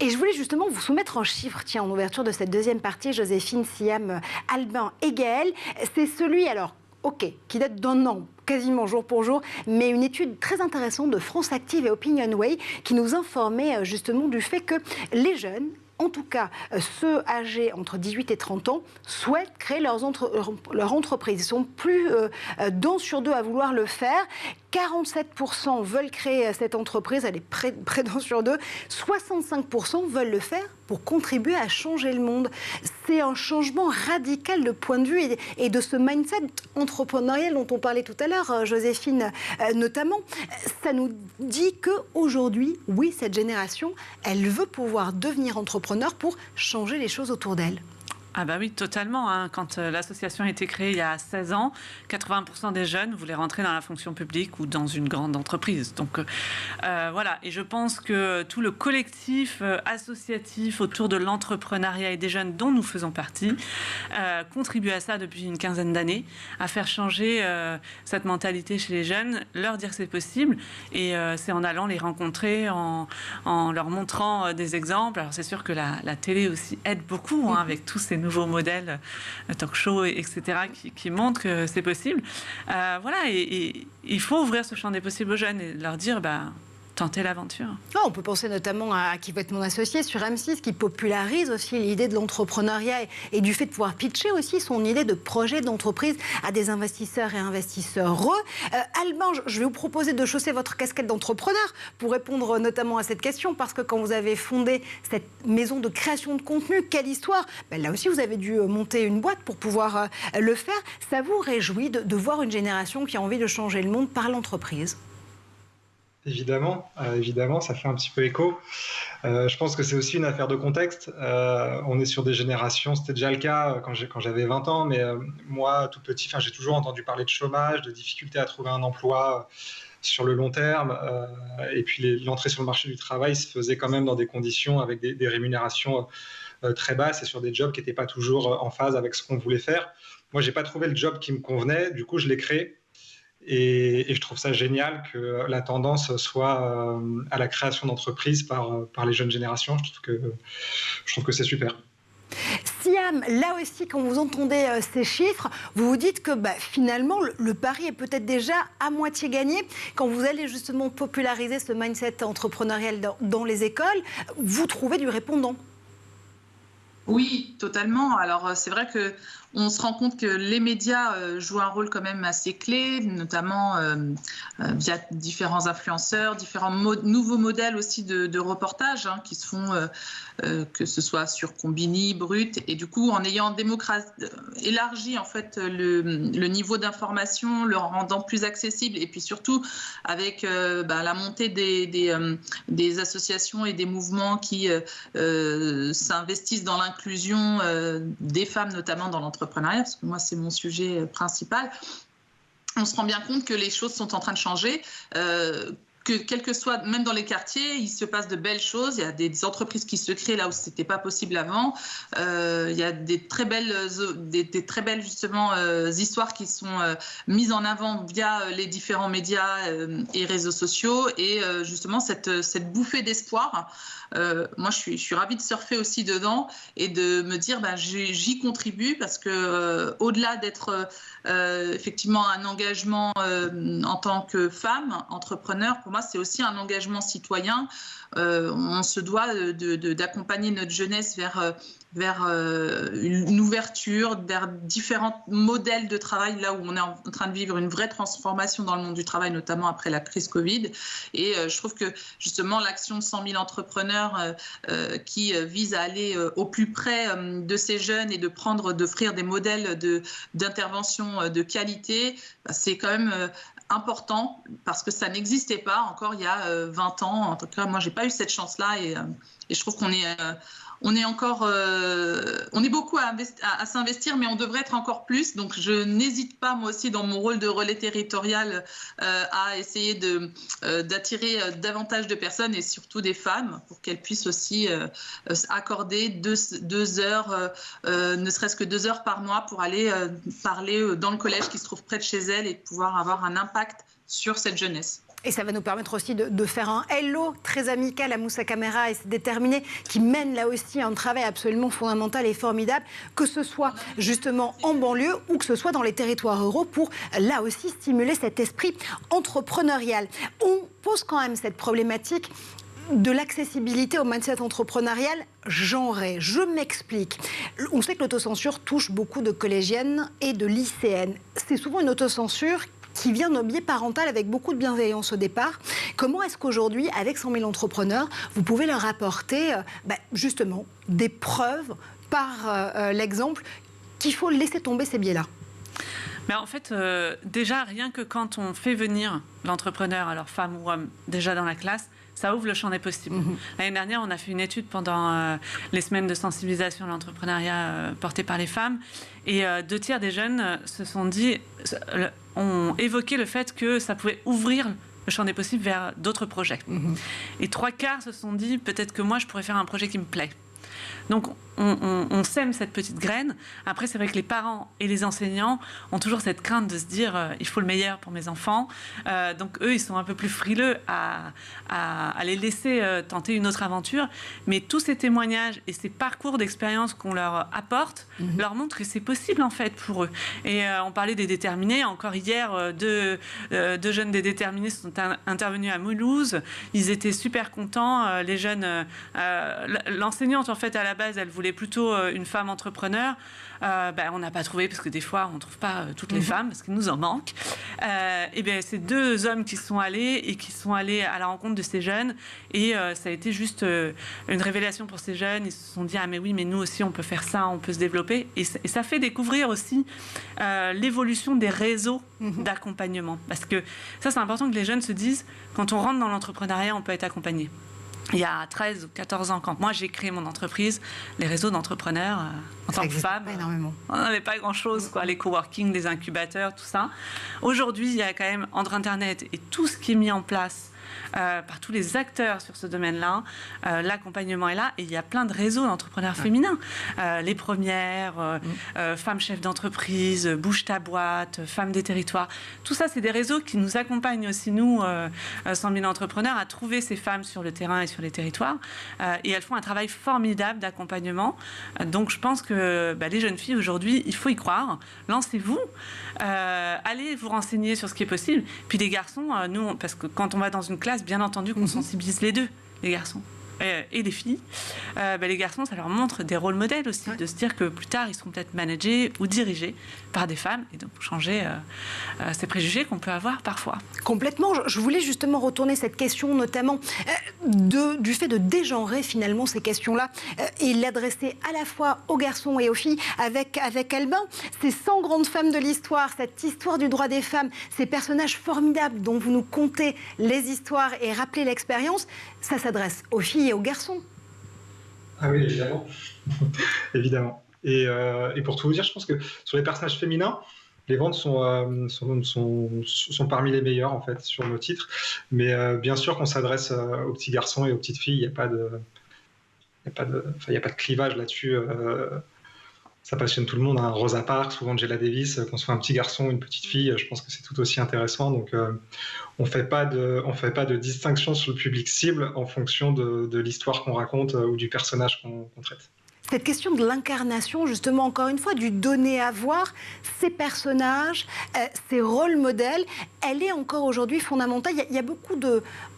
Et je voulais justement vous soumettre un chiffre, en ouverture de cette deuxième partie, Joséphine, Siam, Albin et Gaël. C'est celui, qui date d'un an, quasiment jour pour jour, mais une étude très intéressante de France Active et Opinionway qui nous informait justement du fait que les jeunes, en tout cas ceux âgés entre 18 et 30 ans, souhaitent créer leur entreprise. Ils sont plus d'un sur deux à vouloir le faire. 47% veulent créer cette entreprise, elle est près d'un sur deux. 65% veulent le faire pour contribuer à changer le monde. C'est un changement radical de point de vue et de ce mindset entrepreneurial dont on parlait tout à l'heure, Joséphine notamment. Ça nous dit qu'aujourd'hui, oui, cette génération, elle veut pouvoir devenir entrepreneur pour changer les choses autour d'elle. Ah bah oui, totalement. Quand l'association a été créée il y a 16 ans, 80% des jeunes voulaient rentrer dans la fonction publique ou dans une grande entreprise. Donc voilà, et je pense que tout le collectif associatif autour de l'entrepreneuriat et des jeunes dont nous faisons partie contribue à ça depuis une quinzaine d'années, à faire changer cette mentalité chez les jeunes, leur dire que c'est possible. Et c'est en allant les rencontrer, en leur montrant des exemples. Alors c'est sûr que la télé aussi aide beaucoup avec tous ces nouveaux modèles, talk show, etc., qui montrent que c'est possible. Voilà, et il faut ouvrir ce champ des possibles aux jeunes et leur dire, tenter l'aventure. On peut penser notamment à Qui va être mon associé sur M6, qui popularise aussi l'idée de l'entrepreneuriat et du fait de pouvoir pitcher aussi son idée de projet d'entreprise à des investisseurs et investisseurs. Albin, je vais vous proposer de chausser votre casquette d'entrepreneur pour répondre notamment à cette question, parce que quand vous avez fondé cette maison de création de contenu, quelle histoire, là aussi vous avez dû monter une boîte pour pouvoir le faire. Ça vous réjouit de voir une génération qui a envie de changer le monde par l'entreprise ? Évidemment, ça fait un petit peu écho. Je pense que c'est aussi une affaire de contexte. On est sur des générations, c'était déjà le cas quand j'avais 20 ans, mais moi, tout petit, j'ai toujours entendu parler de chômage, de difficultés à trouver un emploi sur le long terme. Et puis l'entrée sur le marché du travail se faisait quand même dans des conditions avec des rémunérations très basses et sur des jobs qui n'étaient pas toujours en phase avec ce qu'on voulait faire. Moi, je n'ai pas trouvé le job qui me convenait, du coup, je l'ai créé. Et je trouve ça génial que la tendance soit à la création d'entreprises par les jeunes générations. Je trouve que c'est super. Siam, là aussi, quand vous entendez ces chiffres, vous vous dites que finalement, le pari est peut-être déjà à moitié gagné. Quand vous allez justement populariser ce mindset entrepreneurial dans les écoles, vous trouvez du répondant. Oui, totalement. Alors, c'est vrai que on se rend compte que les médias jouent un rôle quand même assez clé, notamment via différents influenceurs, différents nouveaux modèles aussi de reportage qui se font, que ce soit sur Combini, Brut, et du coup, en ayant élargi en fait le niveau d'information, le rendant plus accessible, et puis surtout avec la montée des associations et des mouvements qui s'investissent dans l'inclusion des femmes, notamment dans l'entrepreneuriat, parce que moi, c'est mon sujet principal. On se rend bien compte que les choses sont en train de changer, que quel que soit, même dans les quartiers, il se passe de belles choses. Il y a des entreprises qui se créent là où ce n'était pas possible avant. Il y a des très belles justement histoires qui sont mises en avant via les différents médias et réseaux sociaux. Et justement, cette bouffée d'espoir, moi, je suis ravie de surfer aussi dedans et de me dire j'y contribue, parce que au-delà d'être effectivement un engagement en tant que femme entrepreneur, pour moi, c'est aussi un engagement citoyen. On se doit d'accompagner notre jeunesse vers une ouverture, vers différents modèles de travail, là où on est en train de vivre une vraie transformation dans le monde du travail, notamment après la crise Covid. Et je trouve que justement l'action de 100 000 entrepreneurs qui vise à aller au plus près de ces jeunes et d'offrir des modèles d'intervention de qualité, c'est quand même important, parce que ça n'existait pas encore il y a 20 ans. En tout cas, moi, j'ai pas eu cette chance-là, et je trouve qu'on est beaucoup à s'investir, mais on devrait être encore plus. Donc, je n'hésite pas, moi aussi, dans mon rôle de relais territorial, à essayer d'attirer davantage de personnes, et surtout des femmes, pour qu'elles puissent aussi accorder deux heures, ne serait-ce que 2 heures par mois, pour aller parler dans le collège qui se trouve près de chez elles, et pouvoir avoir un impact sur cette jeunesse. Et ça va nous permettre aussi de faire un hello très amical à Moussa Camara et ses déterminés, qui mènent là aussi un travail absolument fondamental et formidable, que ce soit justement en banlieue ou que ce soit dans les territoires ruraux, pour là aussi stimuler cet esprit entrepreneurial. On pose quand même cette problématique de l'accessibilité au mindset entrepreneurial genré. Je m'explique. On sait que l'autocensure touche beaucoup de collégiennes et de lycéennes. C'est souvent une autocensure qui vient d'un biais parental avec beaucoup de bienveillance au départ. Comment est-ce qu'aujourd'hui, avec 100 000 entrepreneurs, vous pouvez leur apporter justement des preuves par l'exemple qu'il faut laisser tomber ces biais-là? Mais en fait, déjà, rien que quand on fait venir l'entrepreneur, alors femme ou homme, déjà dans la classe, ça ouvre le champ des possibles. L'année dernière, on a fait une étude pendant les semaines de sensibilisation à l'entrepreneuriat portées par les femmes, et 2/3 des jeunes ont évoqué le fait que ça pouvait ouvrir le champ des possibles vers d'autres projets. Et 3/4 se sont dit, peut-être que moi, je pourrais faire un projet qui me plaît. Donc, on sème cette petite graine. Après, c'est vrai que les parents et les enseignants ont toujours cette crainte de se dire il faut le meilleur pour mes enfants. Donc, eux, ils sont un peu plus frileux à les laisser tenter une autre aventure. Mais tous ces témoignages et ces parcours d'expérience qu'on leur apporte leur montrent que c'est possible, en fait, pour eux. Et on parlait des déterminés. Encore hier, deux jeunes des déterminés sont intervenus à Mulhouse. Ils étaient super contents. Les jeunes... l'enseignante, en fait, à la base, elle voulait plutôt une femme entrepreneur. On n'a pas trouvé, parce que des fois, on ne trouve pas toutes les femmes, parce qu'il nous en manque. Et bien, c'est 2 hommes qui sont allés à la rencontre de ces jeunes. Et ça a été juste une révélation pour ces jeunes. Ils se sont dit, ah mais oui, mais nous aussi, on peut faire ça, on peut se développer. Et ça fait découvrir aussi l'évolution des réseaux d'accompagnement. Parce que ça, c'est important que les jeunes se disent, quand on rentre dans l'entrepreneuriat, on peut être accompagné. Il y a 13 ou 14 ans, quand moi j'ai créé mon entreprise, les réseaux d'entrepreneurs, en tant que femme, on n'avait pas grand-chose, quoi, les coworking, les incubateurs, tout ça. Aujourd'hui, il y a quand même, entre Internet et tout ce qui est mis en place par tous les acteurs sur ce domaine-là, l'accompagnement est là, et il y a plein de réseaux d'entrepreneurs féminins. Les Premières, Femmes chefs d'entreprise, Bouge ta boîte, Femmes des territoires. Tout ça, c'est des réseaux qui nous accompagnent aussi, nous, 100 000 entrepreneurs, à trouver ces femmes sur le terrain et sur les territoires. Et elles font un travail formidable d'accompagnement. Donc, je pense que les jeunes filles, aujourd'hui, il faut y croire. Lancez-vous. Allez vous renseigner sur ce qui est possible. Puis les garçons, nous, parce que quand on va dans une classe, bien entendu qu'on sensibilise les deux, les garçons. et les filles, les garçons, ça leur montre des rôles modèles aussi, de se dire que plus tard, ils seront peut-être managés ou dirigés par des femmes, et donc changer ces préjugés qu'on peut avoir parfois. Complètement. Je voulais justement retourner cette question, notamment du fait de dégenrer finalement ces questions-là, et l'adresser à la fois aux garçons et aux filles avec Albin. Ces 100 grandes femmes de l'histoire, cette histoire du droit des femmes, ces personnages formidables dont vous nous contez les histoires et rappelez l'expérience, ça s'adresse aux filles et aux garçons. Ah oui, évidemment. Évidemment. Et pour tout vous dire, je pense que sur les personnages féminins, les ventes sont parmi les meilleures en fait sur nos titres. Mais bien sûr qu'on s'adresse aux petits garçons et aux petites filles. Il n'y a pas de clivage là-dessus. Ça passionne tout le monde. Hein. Rosa Parks, souvent Angela Davis, qu'on soit un petit garçon ou une petite fille, je pense que c'est tout aussi intéressant. Donc, on fait pas de distinction sur le public cible en fonction de l'histoire qu'on raconte ou du personnage qu'on traite. Cette question de l'incarnation, justement, encore une fois, du donner à voir, ces personnages, ces rôles modèles, elle est encore aujourd'hui fondamentale. Il y a beaucoup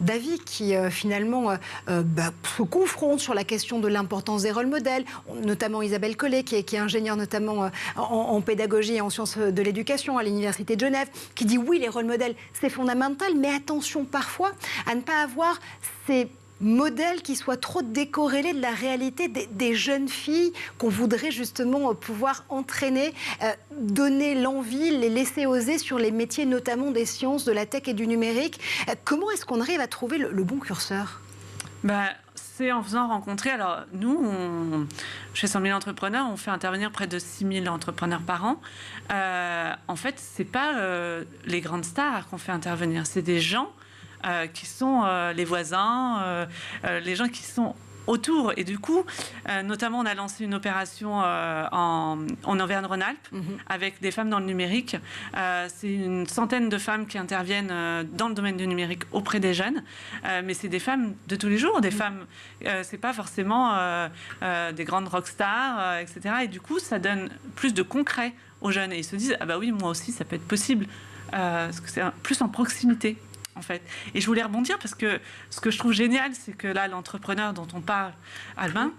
d'avis qui, finalement, se confrontent sur la question de l'importance des rôles modèles, notamment Isabelle Collet, qui est ingénieure notamment en pédagogie et en sciences de l'éducation à l'Université de Genève, qui dit oui, les rôles modèles, c'est fondamental, mais attention parfois à ne pas avoir ces modèle qui soit trop décorrélé de la réalité des jeunes filles qu'on voudrait justement pouvoir entraîner, donner l'envie, les laisser oser sur les métiers notamment des sciences, de la tech et du numérique. Comment est-ce qu'on arrive à trouver le bon curseur ? C'est en faisant rencontrer. Alors, nous, chez 100 000 entrepreneurs, on fait intervenir près de 6 000 entrepreneurs par an. En fait, ce n'est pas les grandes stars qu'on fait intervenir, c'est des gens qui sont les voisins, les gens qui sont autour. Et du coup, notamment, on a lancé une opération en Auvergne-Rhône-Alpes avec des femmes dans le numérique. C'est une centaine de femmes qui interviennent dans le domaine du numérique auprès des jeunes. Mais c'est des femmes de tous les jours, des femmes, c'est pas forcément des grandes rockstars, etc. Et du coup, ça donne plus de concret aux jeunes. Et ils se disent, ah bah oui, moi aussi, ça peut être possible. Parce que c'est plus en proximité. En fait. Et je voulais rebondir parce que ce que je trouve génial, c'est que là, l'entrepreneur dont on parle, Albin,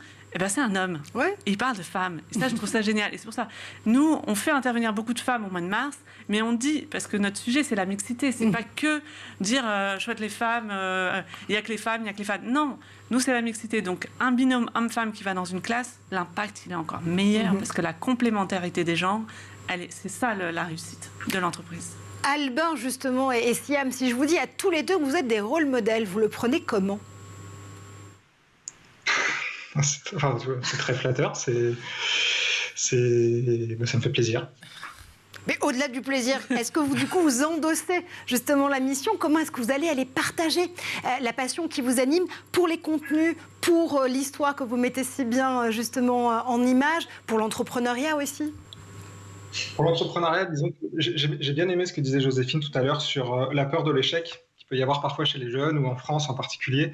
c'est un homme. Ouais. Et il parle de femmes. Et ça, je trouve ça génial. Et c'est pour ça, nous, on fait intervenir beaucoup de femmes au mois de mars, mais on dit, parce que notre sujet, c'est la mixité. C'est pas que dire, chouette les femmes, il n'y a que les femmes, il n'y a que les femmes. Non, nous, c'est la mixité. Donc, un binôme homme-femme qui va dans une classe, l'impact, il est encore meilleur parce que la complémentarité des genres, c'est ça la réussite de l'entreprise. Albin, justement, et Siam, si je vous dis à tous les deux que vous êtes des rôles modèles, vous le prenez comment ? C'est très flatteur, ça me fait plaisir. Mais au-delà du plaisir, est-ce que vous, du coup, vous endossez justement la mission ? Comment est-ce que vous allez aller partager la passion qui vous anime pour les contenus, pour l'histoire que vous mettez si bien, justement, en image, pour l'entrepreneuriat aussi ? Pour l'entrepreneuriat, disons que j'ai bien aimé ce que disait Joséphine tout à l'heure sur la peur de l'échec qu'il peut y avoir parfois chez les jeunes ou en France en particulier.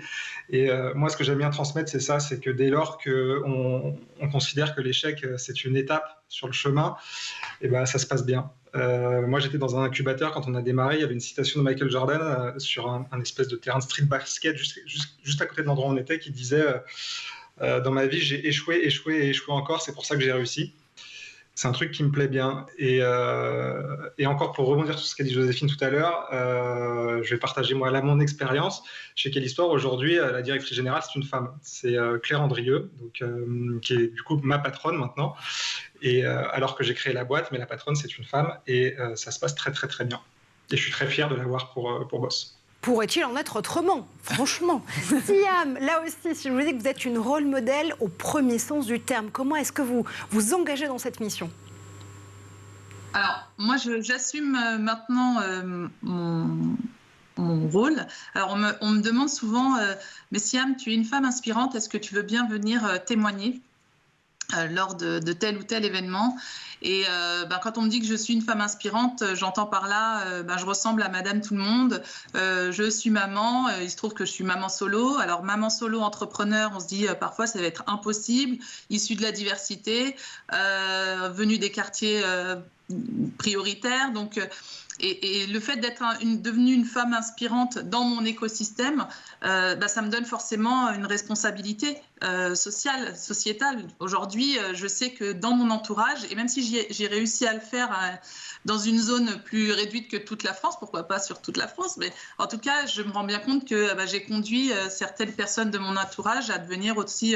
Et moi, ce que j'aime bien transmettre, c'est ça, c'est que dès lors qu'on considère que l'échec, c'est une étape sur le chemin, ça se passe bien. Moi, j'étais dans un incubateur quand on a démarré. Il y avait une citation de Michael Jordan sur un espèce de terrain de street basket juste à côté de l'endroit où on était qui disait dans ma vie, j'ai échoué encore, c'est pour ça que j'ai réussi. C'est un truc qui me plaît bien. Et encore, pour rebondir sur ce qu'a dit Joséphine tout à l'heure, je vais partager moi là mon expérience. Chez Quelle Histoire, aujourd'hui, la directrice générale, c'est une femme. C'est Claire Andrieux, donc, qui est du coup ma patronne maintenant. Et alors que j'ai créé la boîte, mais la patronne, c'est une femme. Et ça se passe très, très, très bien. Et je suis très fier de l'avoir pour boss. Pourrait-il en être autrement, franchement? Siam, là aussi, si je vous dis que vous êtes une rôle modèle au premier sens du terme, comment est-ce que vous vous engagez dans cette mission? Alors, moi, j'assume maintenant mon rôle. Alors, on me demande souvent, mais Siam, tu es une femme inspirante, est-ce que tu veux bien venir témoigner lors de tel ou tel événement? Et quand on me dit que je suis une femme inspirante, j'entends par là, je ressemble à Madame Tout-le-Monde, je suis maman, il se trouve que je suis maman solo. Alors maman solo entrepreneur, on se dit parfois ça va être impossible, issue de la diversité, venue des quartiers prioritaires. Donc Et le fait d'être devenue une femme inspirante dans mon écosystème, ça me donne forcément une responsabilité sociétale. Aujourd'hui, je sais que dans mon entourage, et même si j'ai réussi à le faire dans une zone plus réduite que toute la France, pourquoi pas sur toute la France, mais en tout cas, je me rends bien compte que j'ai conduit certaines personnes de mon entourage à devenir aussi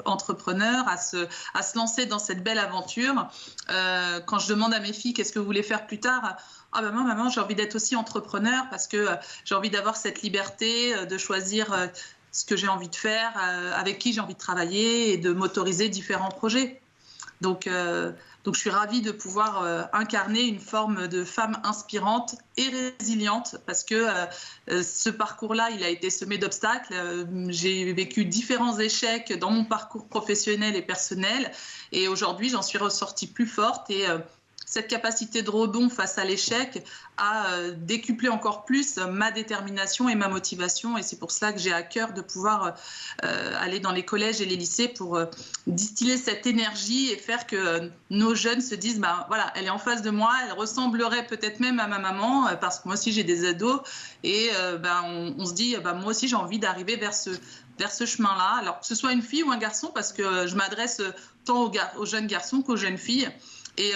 entrepreneurs, à se lancer dans cette belle aventure. Quand je demande à mes filles qu'est-ce que vous voulez faire plus tard, ah ben moi, maman, j'ai envie d'être aussi entrepreneur parce que j'ai envie d'avoir cette liberté de choisir ce que j'ai envie de faire, avec qui j'ai envie de travailler et de m'autoriser différents projets. Donc je suis ravie de pouvoir incarner une forme de femme inspirante et résiliente parce que ce parcours-là, il a été semé d'obstacles. J'ai vécu différents échecs dans mon parcours professionnel et personnel et aujourd'hui, j'en suis ressortie plus forte et cette capacité de rebond face à l'échec a décuplé encore plus ma détermination et ma motivation. Et c'est pour cela que j'ai à cœur de pouvoir aller dans les collèges et les lycées pour distiller cette énergie et faire que nos jeunes se disent voilà, elle est en face de moi, elle ressemblerait peut-être même à ma maman, parce que moi aussi j'ai des ados. Et on se dit, moi aussi j'ai envie d'arriver vers ce chemin-là. Alors que ce soit une fille ou un garçon, parce que je m'adresse tant aux jeunes garçons qu'aux jeunes filles. Et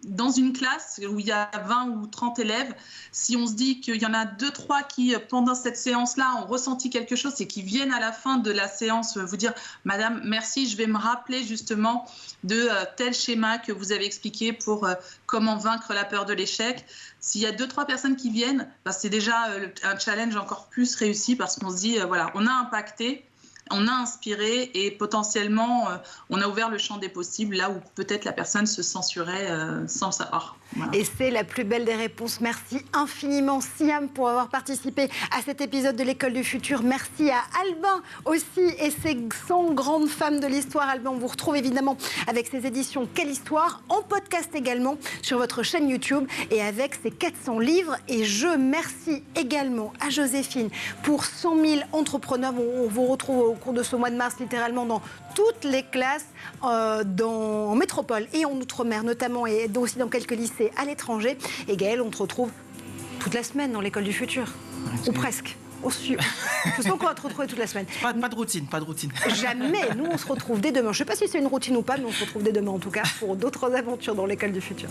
dans une classe où il y a 20 ou 30 élèves, si on se dit qu'il y en a 2-3 qui, pendant cette séance-là, ont ressenti quelque chose et qui viennent à la fin de la séance vous dire « Madame, merci, je vais me rappeler justement de tel schéma que vous avez expliqué pour comment vaincre la peur de l'échec », s'il y a 2-3 personnes qui viennent, c'est déjà un challenge encore plus réussi parce qu'on se dit voilà, on a impacté, on a inspiré et potentiellement on a ouvert le champ des possibles là où peut-être la personne se censurait sans le savoir. Voilà. Et c'est la plus belle des réponses. Merci infiniment Siam pour avoir participé à cet épisode de l'École du Futur. Merci à Albin aussi et ses 100 grandes femmes de l'histoire. Albin, on vous retrouve évidemment avec ses éditions Quelle Histoire, en podcast également sur votre chaîne YouTube et avec ses 400 livres. Et je remercie également à Joséphine pour 100 000 entrepreneurs. On vous retrouve au cours de ce mois de mars littéralement dans toutes les classes en métropole et en Outre-mer notamment et aussi dans quelques lycées à l'étranger. Et Gaëlle, on te retrouve toute la semaine dans l'École du Futur. Ou presque. Je sens qu'on va te retrouver toute la semaine. Pas de routine. Jamais. Nous, on se retrouve dès demain. Je ne sais pas si c'est une routine ou pas, mais on se retrouve dès demain en tout cas pour d'autres aventures dans l'École du Futur.